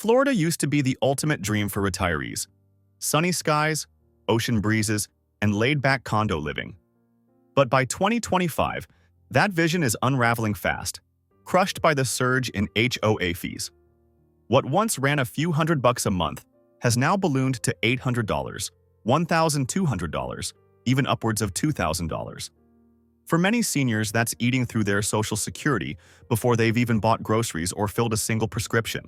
Florida used to be the ultimate dream for retirees. Sunny skies, ocean breezes, and laid-back condo living. But by 2025, that vision is unraveling fast, crushed by the surge in HOA fees. What once ran a few $100 a month has now ballooned to $800, $1,200, even upwards of $2,000. For many seniors, that's eating through their Social Security before they've even bought groceries or filled a single prescription.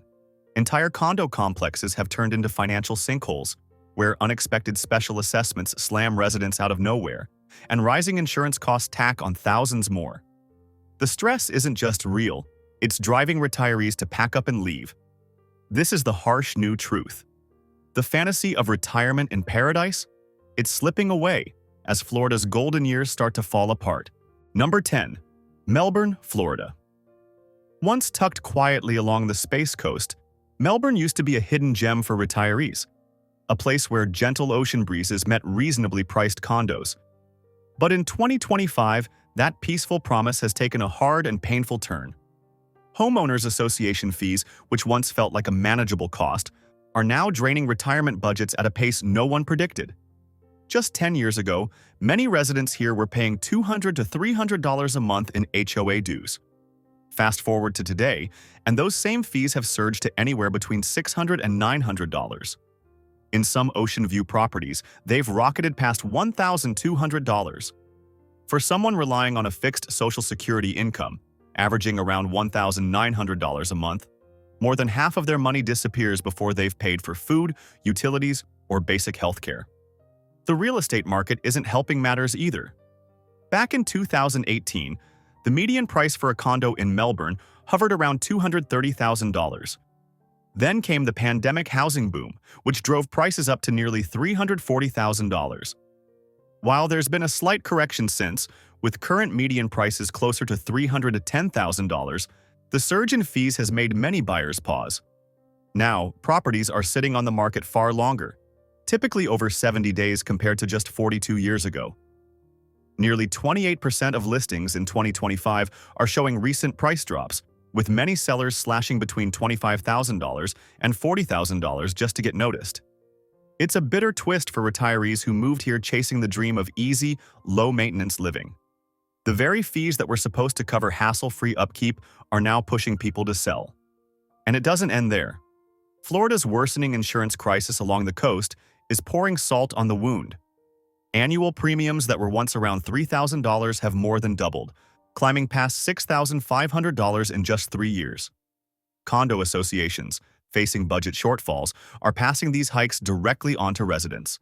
Entire condo complexes have turned into financial sinkholes, where unexpected special assessments slam residents out of nowhere, and rising insurance costs tack on thousands more. The stress isn't just real, it's driving retirees to pack up and leave. This is the harsh new truth. The fantasy of retirement in paradise? It's slipping away as Florida's golden years start to fall apart. Number 10. Melbourne, Florida. Once tucked quietly along the Space Coast, Melbourne used to be a hidden gem for retirees, a place where gentle ocean breezes met reasonably priced condos. But in 2025, that peaceful promise has taken a hard and painful turn. Homeowners association fees, which once felt like a manageable cost, are now draining retirement budgets at a pace no one predicted. Just 10 years ago, many residents here were paying $200 to $300 a month in HOA dues. Fast forward to today, and those same fees have surged to anywhere between $600 and $900. In some ocean view properties, they've rocketed past $1,200. For someone relying on a fixed Social Security income, averaging around $1,900 a month, more than half of their money disappears before they've paid for food, utilities, or basic health care. The real estate market isn't helping matters either. Back in 2018, the median price for a condo in Melbourne hovered around $230,000. Then came the pandemic housing boom, which drove prices up to nearly $340,000. While there's been a slight correction since, with current median prices closer to $310,000 to $10,000, the surge in fees has made many buyers pause. Now, properties are sitting on the market far longer, typically over 70 days compared to just 42 years ago. Nearly 28% of listings in 2025 are showing recent price drops, with many sellers slashing between $25,000 and $40,000 just to get noticed. It's a bitter twist for retirees who moved here chasing the dream of easy, low-maintenance living. The very fees that were supposed to cover hassle-free upkeep are now pushing people to sell. And it doesn't end there. Florida's worsening insurance crisis along the coast is pouring salt on the wound. Annual premiums that were once around $3,000 have more than doubled, climbing past $6,500 in just 3 years. Condo associations, facing budget shortfalls, are passing these hikes directly onto residents.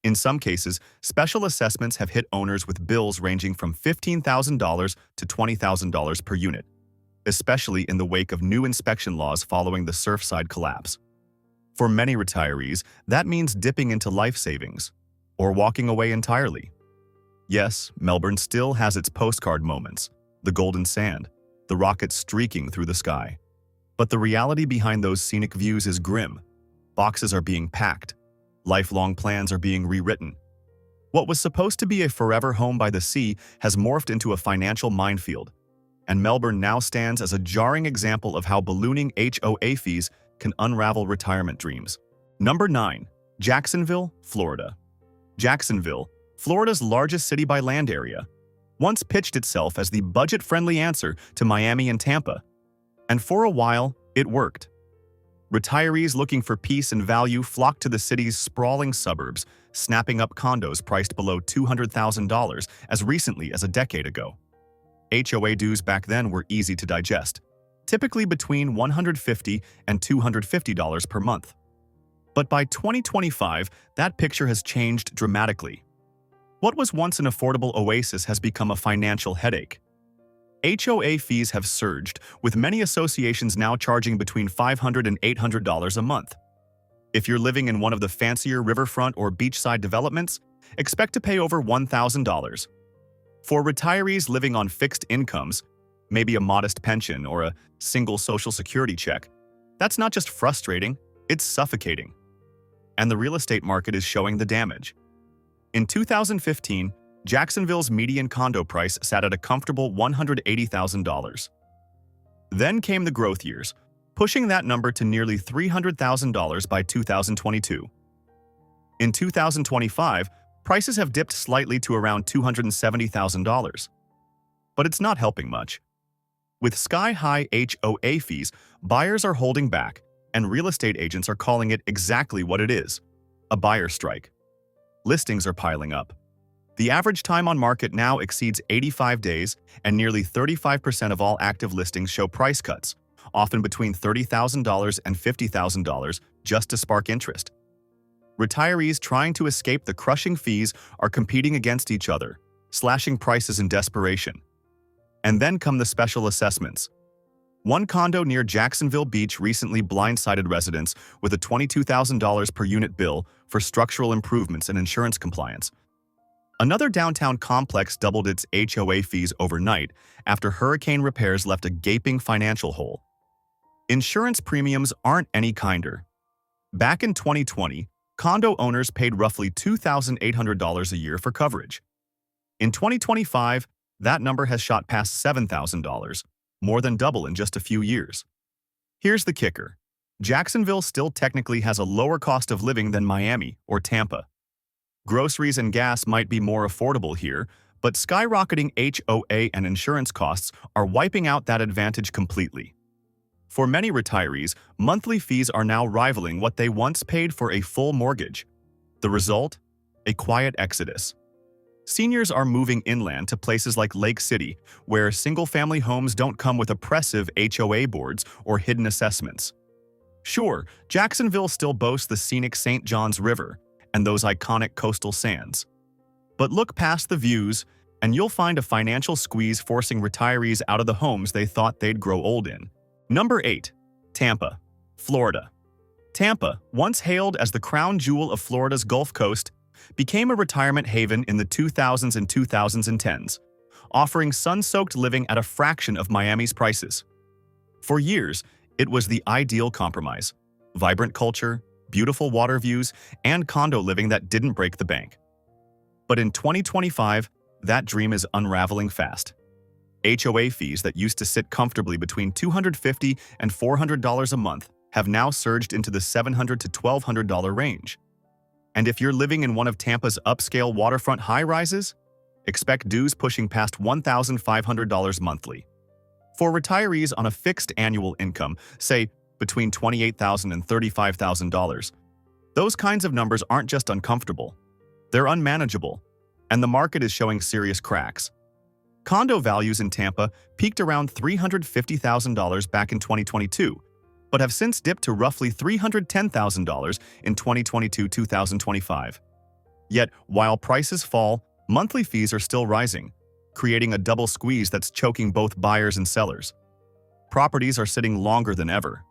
In some cases, special assessments have hit owners with bills ranging from $15,000 to $20,000 per unit, especially in the wake of new inspection laws following the Surfside collapse. For many retirees, that means dipping into life savings or walking away entirely. Yes, Melbourne still has its postcard moments, the golden sand, the rockets streaking through the sky. But the reality behind those scenic views is grim. Boxes are being packed. Lifelong plans are being rewritten. What was supposed to be a forever home by the sea has morphed into a financial minefield. And Melbourne now stands as a jarring example of how ballooning HOA fees can unravel retirement dreams. Number 9. Jacksonville, Florida. Jacksonville, Florida's largest city by land area, once pitched itself as the budget-friendly answer to Miami and Tampa. And for a while, it worked. Retirees looking for peace and value flocked to the city's sprawling suburbs, snapping up condos priced below $200,000 as recently as a decade ago. HOA dues back then were easy to digest, typically between $150 and $250 per month. But by 2025, that picture has changed dramatically. What was once an affordable oasis has become a financial headache. HOA fees have surged, with many associations now charging between $500 and $800 a month. If you're living in one of the fancier riverfront or beachside developments, expect to pay over $1,000. For retirees living on fixed incomes, maybe a modest pension or a single Social Security check, that's not just frustrating, it's suffocating. And the real estate market is showing the damage. In 2015, Jacksonville's median condo price sat at a comfortable $180,000. Then came the growth years, pushing that number to nearly $300,000 by 2022. In 2025, prices have dipped slightly to around $270,000. But it's not helping much. With sky-high HOA fees, buyers are holding back, and real estate agents are calling it exactly what it is: a buyer strike. Listings are piling up. The average time on market now exceeds 85 days, and nearly 35% of all active listings show price cuts, often between $30,000 and $50,000, just to spark interest. Retirees trying to escape the crushing fees are competing against each other, slashing prices in desperation. And then come the special assessments. One condo near Jacksonville Beach recently blindsided residents with a $22,000 per unit bill for structural improvements and insurance compliance. Another downtown complex doubled its HOA fees overnight after hurricane repairs left a gaping financial hole. Insurance premiums aren't any kinder. Back in 2020, condo owners paid roughly $2,800 a year for coverage. In 2025, that number has shot past $7,000, more than double in just a few years. Here's the kicker: Jacksonville still technically has a lower cost of living than Miami or Tampa. Groceries and gas might be more affordable here, but skyrocketing HOA and insurance costs are wiping out that advantage completely. For many retirees, monthly fees are now rivaling what they once paid for a full mortgage. The result? A quiet exodus. Seniors are moving inland to places like Lake City, where single-family homes don't come with oppressive HOA boards or hidden assessments. Sure, Jacksonville still boasts the scenic St. Johns River and those iconic coastal sands. But look past the views, and you'll find a financial squeeze forcing retirees out of the homes they thought they'd grow old in. Number 8. Tampa, Florida. Tampa, once hailed as the crown jewel of Florida's Gulf Coast, became a retirement haven in the 2000s and 2010s, offering sun-soaked living at a fraction of Miami's prices. For years, it was the ideal compromise: vibrant culture, beautiful water views, and condo living that didn't break the bank. But in 2025, that dream is unraveling fast. HOA fees that used to sit comfortably between $250 and $400 a month have now surged into the $700 to $1,200 range. And if you're living in one of Tampa's upscale waterfront high-rises, expect dues pushing past $1,500 monthly. For retirees on a fixed annual income, say between $28,000 and $35,000, those kinds of numbers aren't just uncomfortable, they're unmanageable, and the market is showing serious cracks. Condo values in Tampa peaked around $350,000 back in 2022, but have since dipped to roughly $310,000 in 2022-2025. Yet, while prices fall, monthly fees are still rising, creating a double squeeze that's choking both buyers and sellers. Properties are sitting longer than ever.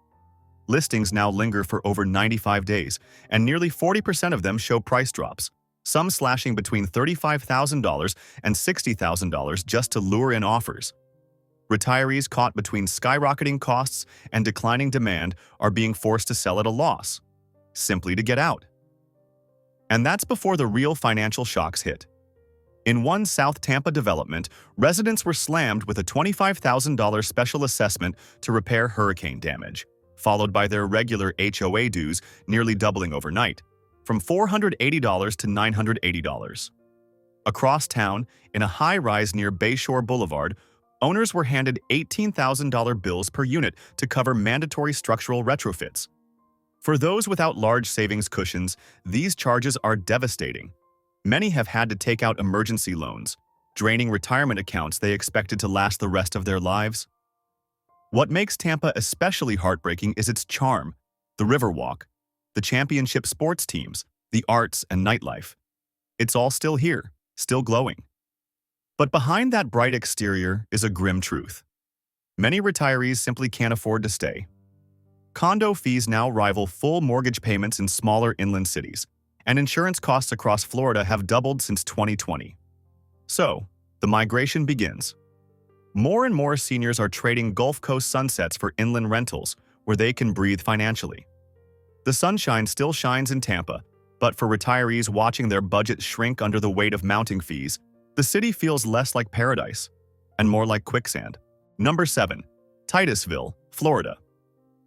Listings now linger for over 95 days, and nearly 40% of them show price drops, some slashing between $35,000 and $60,000 just to lure in offers. Retirees caught between skyrocketing costs and declining demand are being forced to sell at a loss, simply to get out. And that's before the real financial shocks hit. In one South Tampa development, residents were slammed with a $25,000 special assessment to repair hurricane damage, followed by their regular HOA dues nearly doubling overnight, from $480 to $980. Across town, in a high-rise near Bayshore Boulevard, owners were handed $18,000 bills per unit to cover mandatory structural retrofits. For those without large savings cushions, these charges are devastating. Many have had to take out emergency loans, draining retirement accounts they expected to last the rest of their lives. What makes Tampa especially heartbreaking is its charm: the Riverwalk, the championship sports teams, the arts and nightlife. It's all still here, still glowing. But behind that bright exterior is a grim truth. Many retirees simply can't afford to stay. Condo fees now rival full mortgage payments in smaller inland cities, and insurance costs across Florida have doubled since 2020. So, the migration begins. More and more seniors are trading Gulf Coast sunsets for inland rentals, where they can breathe financially. The sunshine still shines in Tampa, but for retirees watching their budgets shrink under the weight of mounting fees, the city feels less like paradise and more like quicksand. Number 7. Titusville, Florida.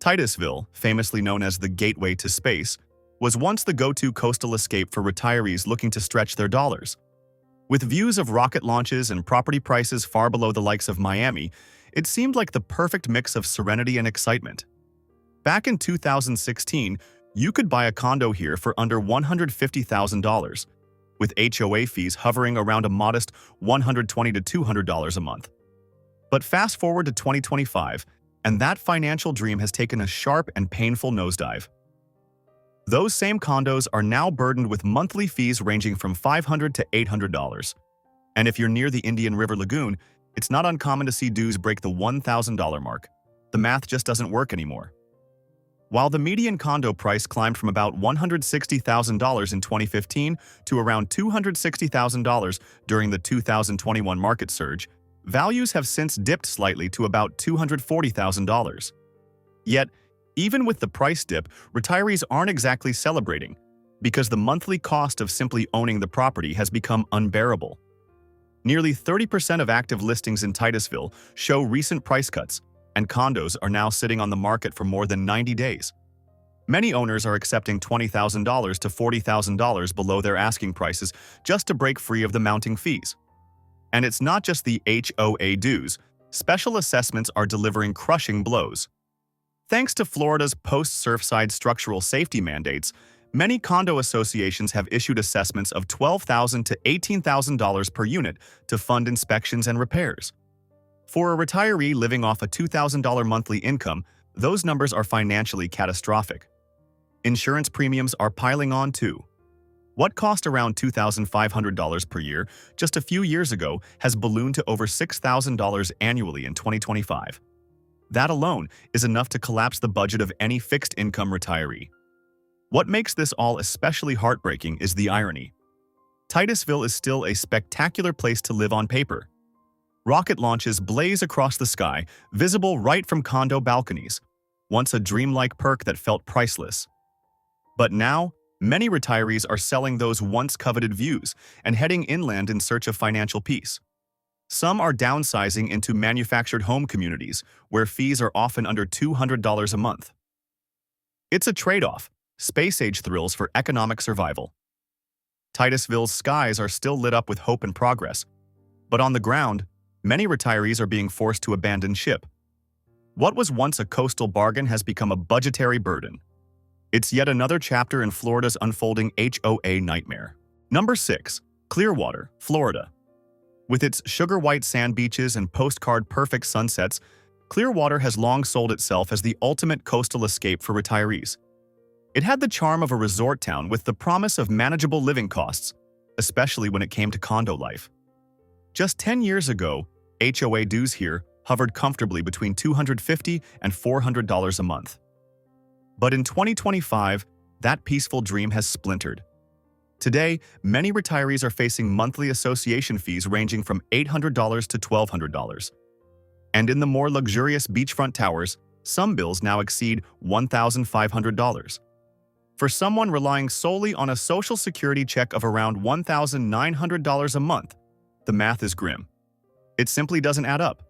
Titusville, famously known as the gateway to space, was once the go-to coastal escape for retirees looking to stretch their dollars. With views of rocket launches and property prices far below the likes of Miami, it seemed like the perfect mix of serenity and excitement. Back in 2016, you could buy a condo here for under $150,000, with HOA fees hovering around a modest $120 to $200 a month. But fast forward to 2025, and that financial dream has taken a sharp and painful nosedive. Those same condos are now burdened with monthly fees ranging from $500 to $800. And if you're near the Indian River Lagoon, it's not uncommon to see dues break the $1,000 mark. The math just doesn't work anymore. While the median condo price climbed from about $160,000 in 2015 to around $260,000 during the 2021 market surge, values have since dipped slightly to about $240,000. Yet, even with the price dip, retirees aren't exactly celebrating, because the monthly cost of simply owning the property has become unbearable. Nearly 30% of active listings in Titusville show recent price cuts, and condos are now sitting on the market for more than 90 days. Many owners are accepting $20,000 to $40,000 below their asking prices just to break free of the mounting fees. And it's not just the HOA dues. Special assessments are delivering crushing blows. Thanks to Florida's post-Surfside structural safety mandates, many condo associations have issued assessments of $12,000 to $18,000 per unit to fund inspections and repairs. For a retiree living off a $2,000 monthly income, those numbers are financially catastrophic. Insurance premiums are piling on too. What cost around $2,500 per year just a few years ago has ballooned to over $6,000 annually in 2025. That alone is enough to collapse the budget of any fixed-income retiree. What makes this all especially heartbreaking is the irony. Titusville is still a spectacular place to live on paper. Rocket launches blaze across the sky, visible right from condo balconies, once a dreamlike perk that felt priceless. But now, many retirees are selling those once-coveted views and heading inland in search of financial peace. Some are downsizing into manufactured home communities, where fees are often under $200 a month. It's a trade-off, space-age thrills for economic survival. Titusville's skies are still lit up with hope and progress, but on the ground, many retirees are being forced to abandon ship. What was once a coastal bargain has become a budgetary burden. It's yet another chapter in Florida's unfolding HOA nightmare. Number 6. Clearwater, Florida. With its sugar-white sand beaches and postcard-perfect sunsets, Clearwater has long sold itself as the ultimate coastal escape for retirees. It had the charm of a resort town with the promise of manageable living costs, especially when it came to condo life. Just 10 years ago, HOA dues here hovered comfortably between $250 and $400 a month. But in 2025, that peaceful dream has splintered. Today, many retirees are facing monthly association fees ranging from $800 to $1,200. And in the more luxurious beachfront towers, some bills now exceed $1,500. For someone relying solely on a Social Security check of around $1,900 a month, the math is grim. It simply doesn't add up.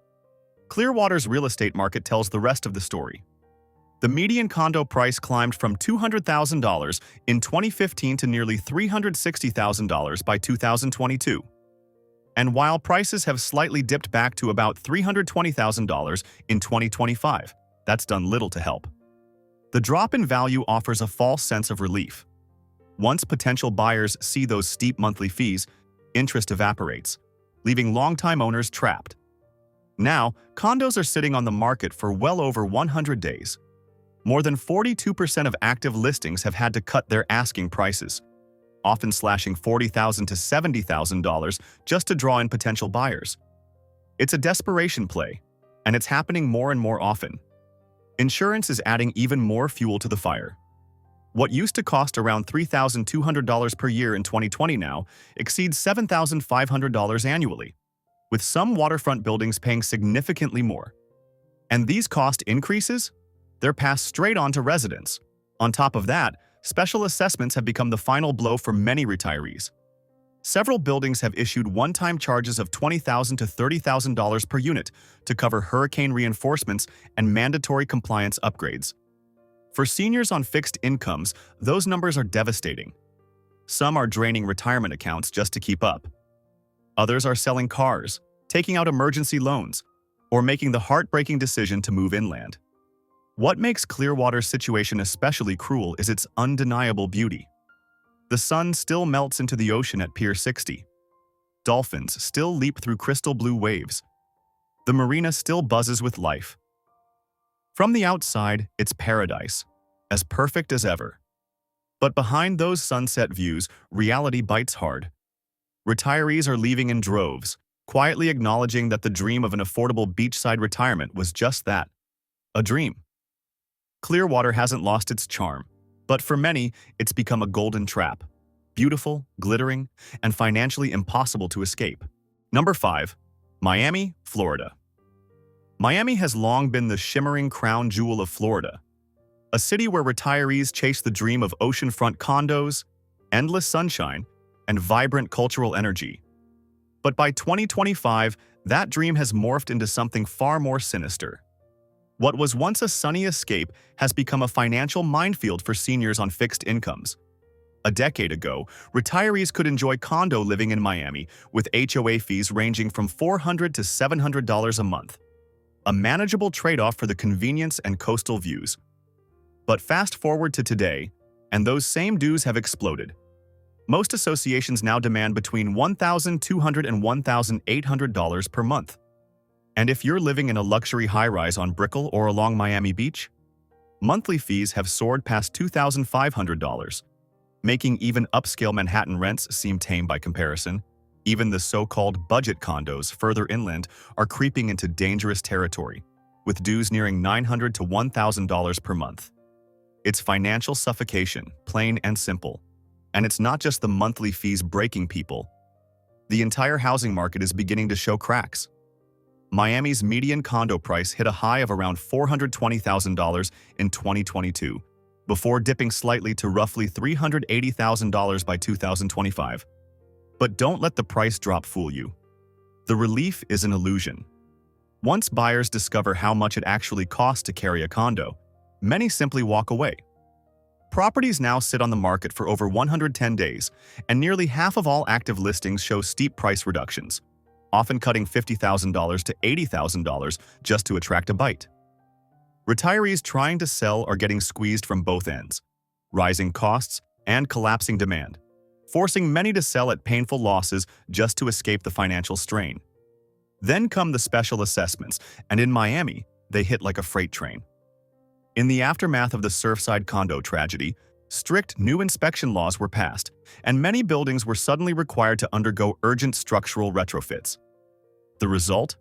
Clearwater's real estate market tells the rest of the story. The median condo price climbed from $200,000 in 2015 to nearly $360,000 by 2022. And while prices have slightly dipped back to about $320,000 in 2025, that's done little to help. The drop in value offers a false sense of relief. Once potential buyers see those steep monthly fees, interest evaporates, leaving longtime owners trapped. Now, condos are sitting on the market for well over 100 days. More than 42% of active listings have had to cut their asking prices, often slashing $40,000 to $70,000 just to draw in potential buyers. It's a desperation play, and it's happening more and more often. Insurance is adding even more fuel to the fire. What used to cost around $3,200 per year in 2020 now exceeds $7,500 annually, with some waterfront buildings paying significantly more. And these cost increases? They're passed straight on to residents. On top of that, special assessments have become the final blow for many retirees. Several buildings have issued one-time charges of $20,000 to $30,000 per unit to cover hurricane reinforcements and mandatory compliance upgrades, For seniors on fixed incomes, those numbers are devastating. Some are draining retirement accounts just to keep up. Others are selling cars, taking out emergency loans, or making the heartbreaking decision to move inland. What makes Clearwater's situation especially cruel is its undeniable beauty. The sun still melts into the ocean at Pier 60. Dolphins still leap through crystal blue waves. The marina still buzzes with life. From the outside, it's paradise, as perfect as ever. But behind those sunset views, reality bites hard. Retirees are leaving in droves, quietly acknowledging that the dream of an affordable beachside retirement was just that, a dream. Clearwater hasn't lost its charm, but for many, it's become a golden trap. Beautiful, glittering, and financially impossible to escape. Number 5. Miami, Florida. Miami has long been the shimmering crown jewel of Florida, a city where retirees chase the dream of oceanfront condos, endless sunshine, and vibrant cultural energy. But by 2025, that dream has morphed into something far more sinister. What was once a sunny escape has become a financial minefield for seniors on fixed incomes. A decade ago, retirees could enjoy condo living in Miami with HOA fees ranging from $400 to $700 a month. A manageable trade-off for the convenience and coastal views. But fast forward to today, and those same dues have exploded. Most associations now demand between $1,200 and $1,800 per month. And if you're living in a luxury high-rise on Brickell or along Miami Beach, monthly fees have soared past $2,500, making even upscale Manhattan rents seem tame by comparison. Even the so-called budget condos further inland are creeping into dangerous territory, with dues nearing $900 to $1,000 per month. It's financial suffocation, plain and simple. And it's not just the monthly fees breaking people. The entire housing market is beginning to show cracks. Miami's median condo price hit a high of around $420,000 in 2022, before dipping slightly to roughly $380,000 by 2025. But don't let the price drop fool you. The relief is an illusion. Once buyers discover how much it actually costs to carry a condo, many simply walk away. Properties now sit on the market for over 110 days, and nearly half of all active listings show steep price reductions, often cutting $50,000 to $80,000 just to attract a bite. Retirees trying to sell are getting squeezed from both ends, rising costs and collapsing demand, forcing many to sell at painful losses just to escape the financial strain. Then come the special assessments, and in Miami, they hit like a freight train. In the aftermath of the Surfside condo tragedy, strict new inspection laws were passed, and many buildings were suddenly required to undergo urgent structural retrofits. The result?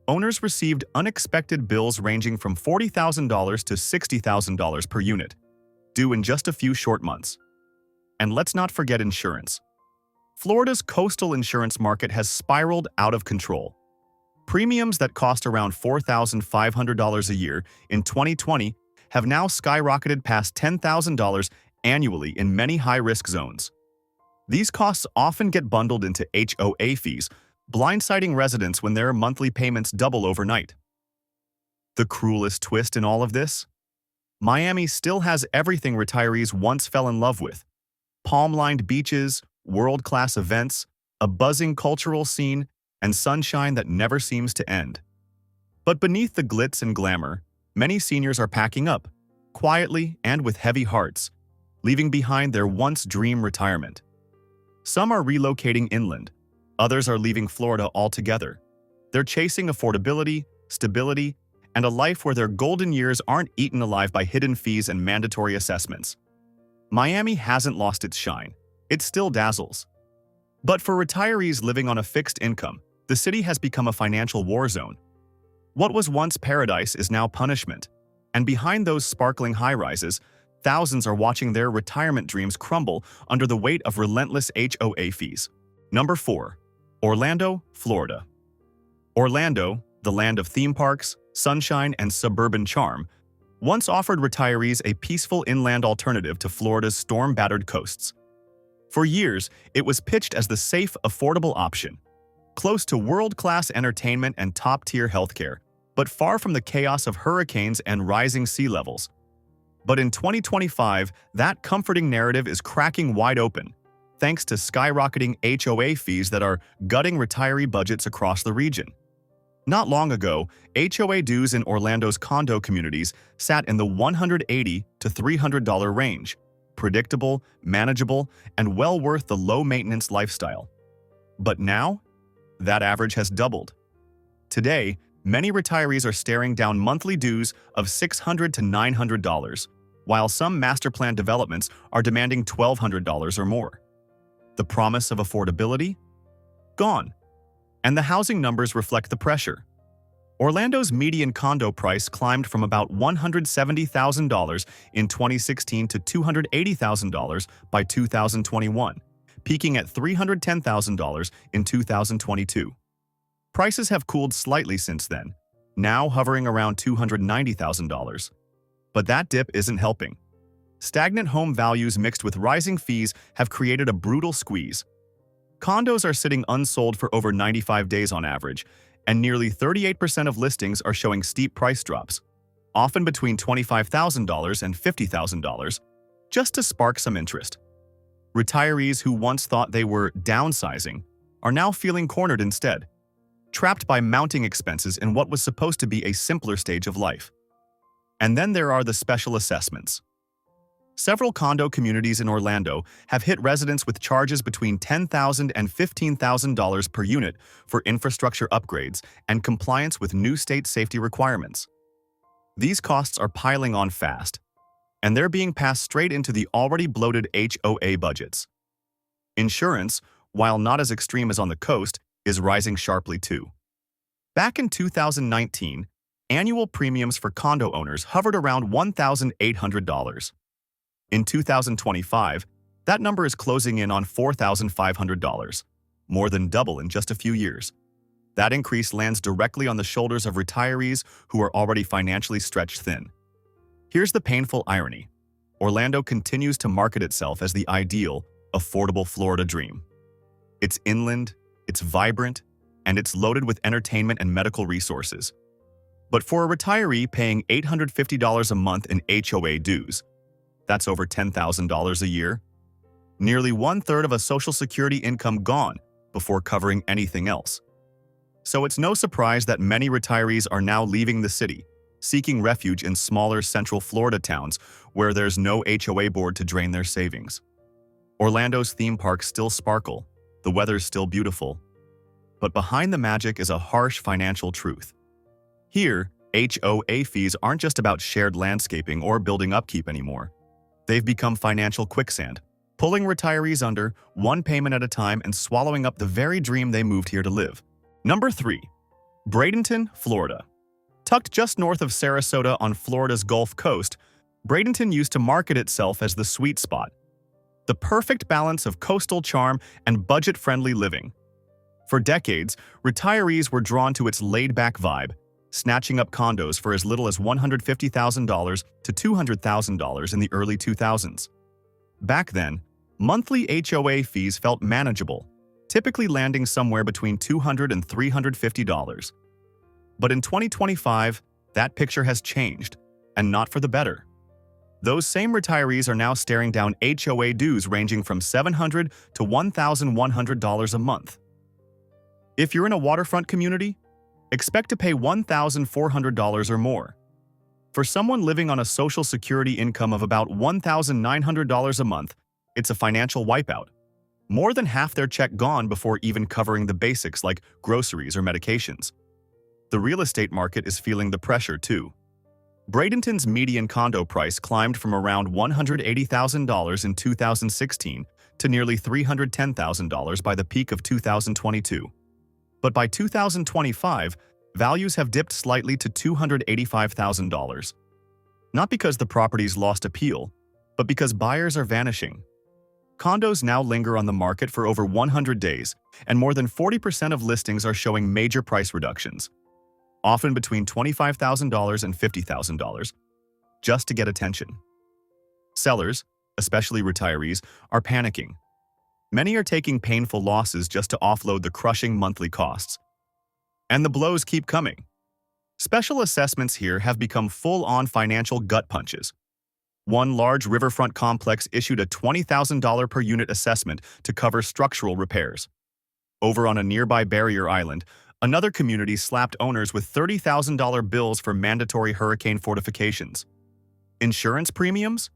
Owners received unexpected bills ranging from $40,000 to $60,000 per unit, due in just a few short months. And let's not forget insurance. Florida's coastal insurance market has spiraled out of control. Premiums that cost around $4,500 a year in 2020 have now skyrocketed past $10,000 annually in many high-risk zones. These costs often get bundled into HOA fees, blindsiding residents when their monthly payments double overnight. The cruelest twist in all of this? Miami still has everything retirees once fell in love with: palm-lined beaches, world-class events, a buzzing cultural scene, and sunshine that never seems to end. But beneath the glitz and glamour, many seniors are packing up, quietly and with heavy hearts, leaving behind their once-dream retirement. Some are relocating inland, others are leaving Florida altogether. They're chasing affordability, stability, and a life where their golden years aren't eaten alive by hidden fees and mandatory assessments. Miami hasn't lost its shine. It still dazzles. But for retirees living on a fixed income, the city has become a financial war zone. What was once paradise is now punishment, and behind those sparkling high-rises, thousands are watching their retirement dreams crumble under the weight of relentless HOA fees. Number 4. Orlando, Florida. Orlando, the land of theme parks, sunshine, and suburban charm, once offered retirees a peaceful inland alternative to Florida's storm-battered coasts. For years, it was pitched as the safe, affordable option, close to world-class entertainment and top-tier healthcare, but far from the chaos of hurricanes and rising sea levels. But in 2025, that comforting narrative is cracking wide open, thanks to skyrocketing HOA fees that are gutting retiree budgets across the region. Not long ago, HOA dues in Orlando's condo communities sat in the $180 to $300 range, predictable, manageable, and well worth the low-maintenance lifestyle. But now, that average has doubled. Today, many retirees are staring down monthly dues of $600 to $900, while some master plan developments are demanding $1,200 or more. The promise of affordability? Gone. And the housing numbers reflect the pressure. Orlando's median condo price climbed from about $170,000 in 2016 to $280,000 by 2021, peaking at $310,000 in 2022. Prices have cooled slightly since then, now hovering around $290,000. But that dip isn't helping. Stagnant home values mixed with rising fees have created a brutal squeeze. Condos are sitting unsold for over 95 days on average, and nearly 38% of listings are showing steep price drops, often between $25,000 and $50,000, just to spark some interest. Retirees who once thought they were downsizing are now feeling cornered instead, trapped by mounting expenses in what was supposed to be a simpler stage of life. And then there are the special assessments. Several condo communities in Orlando have hit residents with charges between $10,000 and $15,000 per unit for infrastructure upgrades and compliance with new state safety requirements. These costs are piling on fast, and they're being passed straight into the already bloated HOA budgets. Insurance, while not as extreme as on the coast, is rising sharply too. Back in 2019, annual premiums for condo owners hovered around $1,800. In 2025, that number is closing in on $4,500, more than double in just a few years. That increase lands directly on the shoulders of retirees who are already financially stretched thin. Here's the painful irony. Orlando continues to market itself as the ideal, affordable Florida dream. It's inland, it's vibrant, and it's loaded with entertainment and medical resources. But for a retiree paying $850 a month in HOA dues, that's over $10,000 a year. Nearly one-third of a Social Security income gone before covering anything else. So it's no surprise that many retirees are now leaving the city, seeking refuge in smaller Central Florida towns where there's no HOA board to drain their savings. Orlando's theme parks still sparkle, the weather's still beautiful. But behind the magic is a harsh financial truth. Here, HOA fees aren't just about shared landscaping or building upkeep anymore. They've become financial quicksand, pulling retirees under, one payment at a time, and swallowing up the very dream they moved here to live. Number 3. Bradenton, Florida. Tucked just north of Sarasota on Florida's Gulf Coast, Bradenton used to market itself as the sweet spot, the perfect balance of coastal charm and budget-friendly living. For decades, retirees were drawn to its laid-back vibe, snatching up condos for as little as $150,000 to $200,000 in the early 2000s. Back then, monthly HOA fees felt manageable, typically landing somewhere between $200 and $350. But in 2025, that picture has changed, and not for the better. Those same retirees are now staring down HOA dues ranging from $700 to $1,100 a month. If you're in a waterfront community, expect to pay $1,400 or more. For someone living on a Social Security income of about $1,900 a month, it's a financial wipeout. More than half their check gone before even covering the basics like groceries or medications. The real estate market is feeling the pressure too. Bradenton's median condo price climbed from around $180,000 in 2016 to nearly $310,000 by the peak of 2022. But by 2025, values have dipped slightly to $285,000. Not because the properties lost appeal, but because buyers are vanishing. Condos now linger on the market for over 100 days, and more than 40% of listings are showing major price reductions, often between $25,000 and $50,000, just to get attention. Sellers, especially retirees, are panicking. Many are taking painful losses just to offload the crushing monthly costs. And the blows keep coming. Special assessments here have become full-on financial gut punches. One large riverfront complex issued a $20,000 per unit assessment to cover structural repairs. Over on a nearby barrier island, another community slapped owners with $30,000 bills for mandatory hurricane fortifications. Insurance premiums?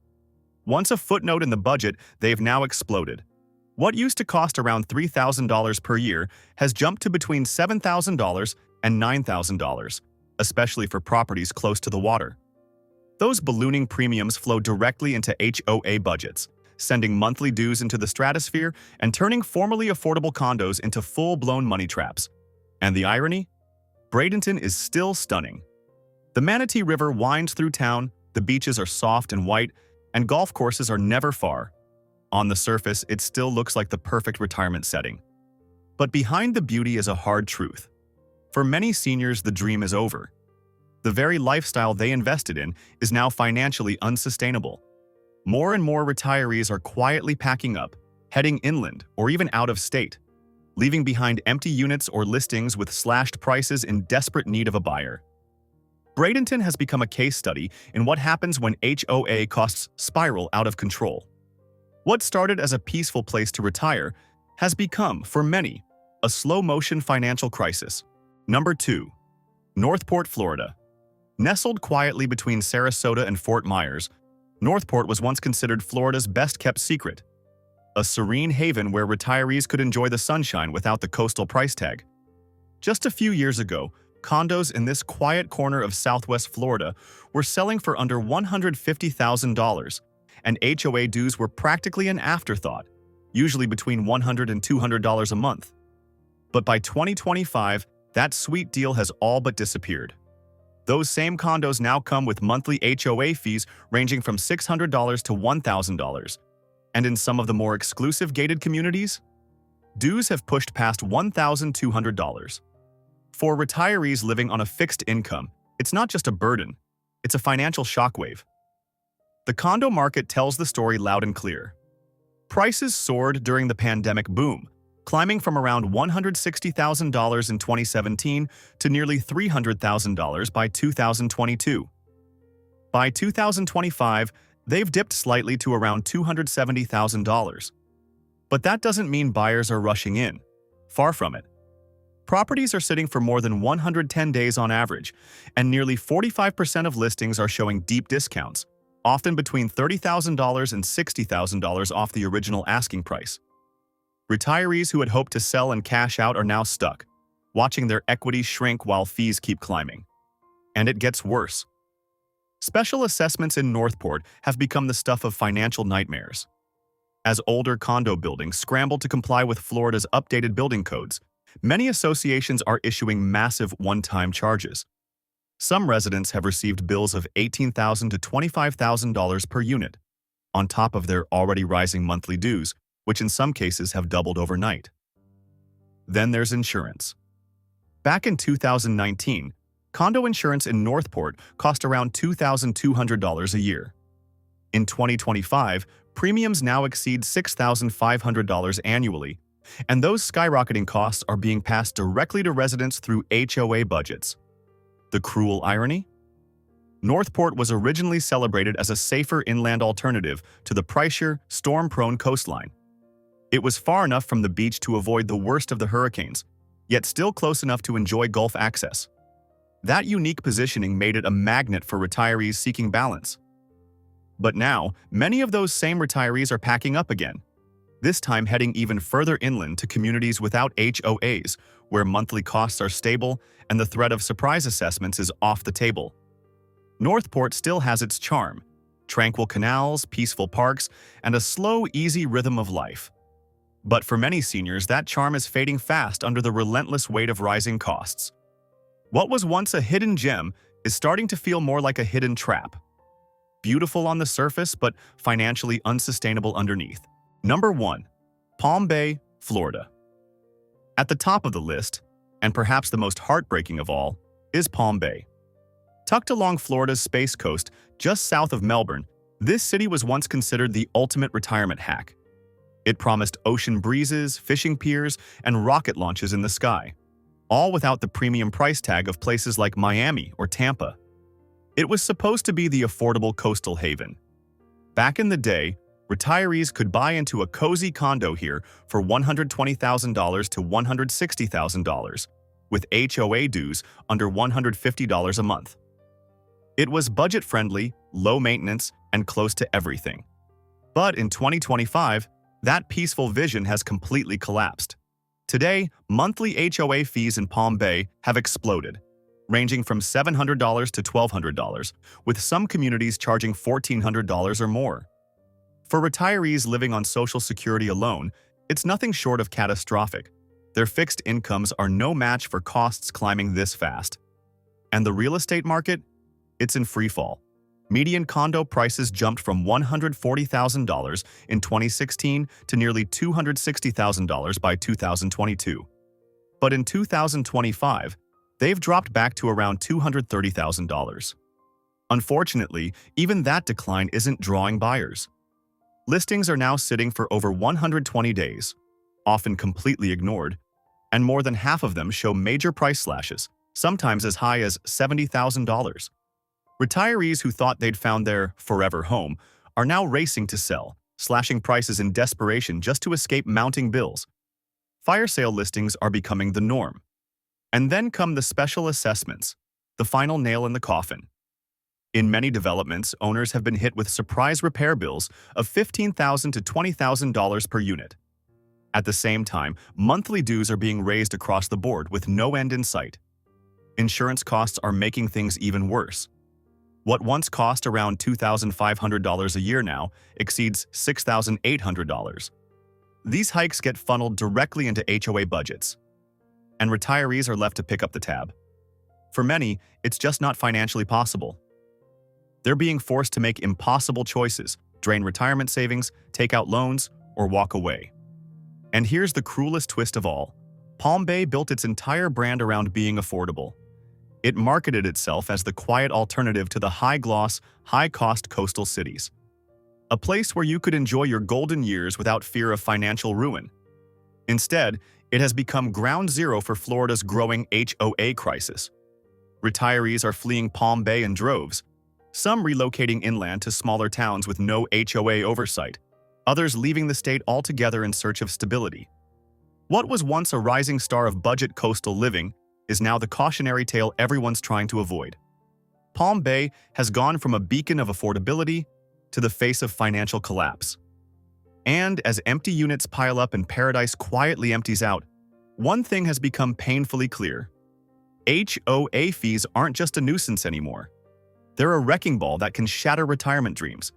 Once a footnote in the budget, they've now exploded. What used to cost around $3,000 per year has jumped to between $7,000 and $9,000, especially for properties close to the water. Those ballooning premiums flow directly into HOA budgets, sending monthly dues into the stratosphere and turning formerly affordable condos into full-blown money traps. And the irony? Bradenton is still stunning. The Manatee River winds through town, the beaches are soft and white, and golf courses are never far. On the surface, it still looks like the perfect retirement setting. But behind the beauty is a hard truth. For many seniors, the dream is over. The very lifestyle they invested in is now financially unsustainable. More and more retirees are quietly packing up, heading inland or even out of state, leaving behind empty units or listings with slashed prices in desperate need of a buyer. Bradenton has become a case study in what happens when HOA costs spiral out of control. What started as a peaceful place to retire has become, for many, a slow-motion financial crisis. Number 2. Northport, Florida. Nestled quietly between Sarasota and Fort Myers, Northport was once considered Florida's best-kept secret. A serene haven where retirees could enjoy the sunshine without the coastal price tag. Just a few years ago, condos in this quiet corner of Southwest Florida were selling for under $150,000, and HOA dues were practically an afterthought, usually between $100 and $200 a month. But by 2025, that sweet deal has all but disappeared. Those same condos now come with monthly HOA fees ranging from $600 to $1,000. And in some of the more exclusive gated communities, dues have pushed past $1,200. For retirees living on a fixed income, it's not just a burden, it's a financial shockwave. The condo market tells the story loud and clear. Prices soared during the pandemic boom, climbing from around $160,000 in 2017 to nearly $300,000 by 2022. By 2025, they've dipped slightly to around $270,000. But that doesn't mean buyers are rushing in. Far from it. Properties are sitting for more than 110 days on average, and nearly 45% of listings are showing deep discounts, often between $30,000 and $60,000 off the original asking price. Retirees who had hoped to sell and cash out are now stuck, watching their equity shrink while fees keep climbing. And it gets worse. Special assessments in Northport have become the stuff of financial nightmares. As older condo buildings scramble to comply with Florida's updated building codes, many associations are issuing massive one-time charges. Some residents have received bills of $18,000 to $25,000 per unit, on top of their already rising monthly dues, which in some cases have doubled overnight. Then there's insurance. Back in 2019, condo insurance in Northport cost around $2,200 a year. In 2025, premiums now exceed $6,500 annually, and those skyrocketing costs are being passed directly to residents through HOA budgets. The cruel irony? Northport was originally celebrated as a safer inland alternative to the pricier, storm-prone coastline. It was far enough from the beach to avoid the worst of the hurricanes, yet still close enough to enjoy Gulf access. That unique positioning made it a magnet for retirees seeking balance. But now, many of those same retirees are packing up again, this time heading even further inland to communities without HOAs, where monthly costs are stable and the threat of surprise assessments is off the table. Northport still has its charm: tranquil canals, peaceful parks, and a slow, easy rhythm of life. But for many seniors, that charm is fading fast under the relentless weight of rising costs. What was once a hidden gem is starting to feel more like a hidden trap. Beautiful on the surface, but financially unsustainable underneath. Number 1. Palm Bay, Florida. At the top of the list, and perhaps the most heartbreaking of all, is Palm Bay. Tucked along Florida's Space Coast, just south of Melbourne, this city was once considered the ultimate retirement hack. It promised ocean breezes, fishing piers, and rocket launches in the sky, all without the premium price tag of places like Miami or Tampa. It was supposed to be the affordable coastal haven. Back in the day, retirees could buy into a cozy condo here for $120,000 to $160,000, with HOA dues under $150 a month. It was budget-friendly, low maintenance, and close to everything. But in 2025, that peaceful vision has completely collapsed. Today, monthly HOA fees in Palm Bay have exploded, ranging from $700 to $1,200, with some communities charging $1,400 or more. For retirees living on Social Security alone, it's nothing short of catastrophic. Their fixed incomes are no match for costs climbing this fast. And the real estate market? It's in freefall. Median condo prices jumped from $140,000 in 2016 to nearly $260,000 by 2022. But in 2025, they've dropped back to around $230,000. Unfortunately, even that decline isn't drawing buyers. Listings are now sitting for over 120 days, often completely ignored, and more than half of them show major price slashes, sometimes as high as $70,000. Retirees who thought they'd found their forever home are now racing to sell, slashing prices in desperation just to escape mounting bills. Fire sale listings are becoming the norm. And then come the special assessments, the final nail in the coffin. In many developments, owners have been hit with surprise repair bills of $15,000 to $20,000 per unit. At the same time, monthly dues are being raised across the board with no end in sight. Insurance costs are making things even worse. What once cost around $2,500 a year now exceeds $6,800. These hikes get funneled directly into HOA budgets, and retirees are left to pick up the tab. For many, it's just not financially possible. They're being forced to make impossible choices, drain retirement savings, take out loans, or walk away. And here's the cruelest twist of all. Palm Bay built its entire brand around being affordable. It marketed itself as the quiet alternative to the high-gloss, high-cost coastal cities. A place where you could enjoy your golden years without fear of financial ruin. Instead, it has become ground zero for Florida's growing HOA crisis. Retirees are fleeing Palm Bay in droves, some relocating inland to smaller towns with no HOA oversight, others leaving the state altogether in search of stability. What was once a rising star of budget coastal living is now the cautionary tale everyone's trying to avoid. Palm Bay has gone from a beacon of affordability to the face of financial collapse. And as empty units pile up and paradise quietly empties out, one thing has become painfully clear. HOA fees aren't just a nuisance anymore. They're a wrecking ball that can shatter retirement dreams,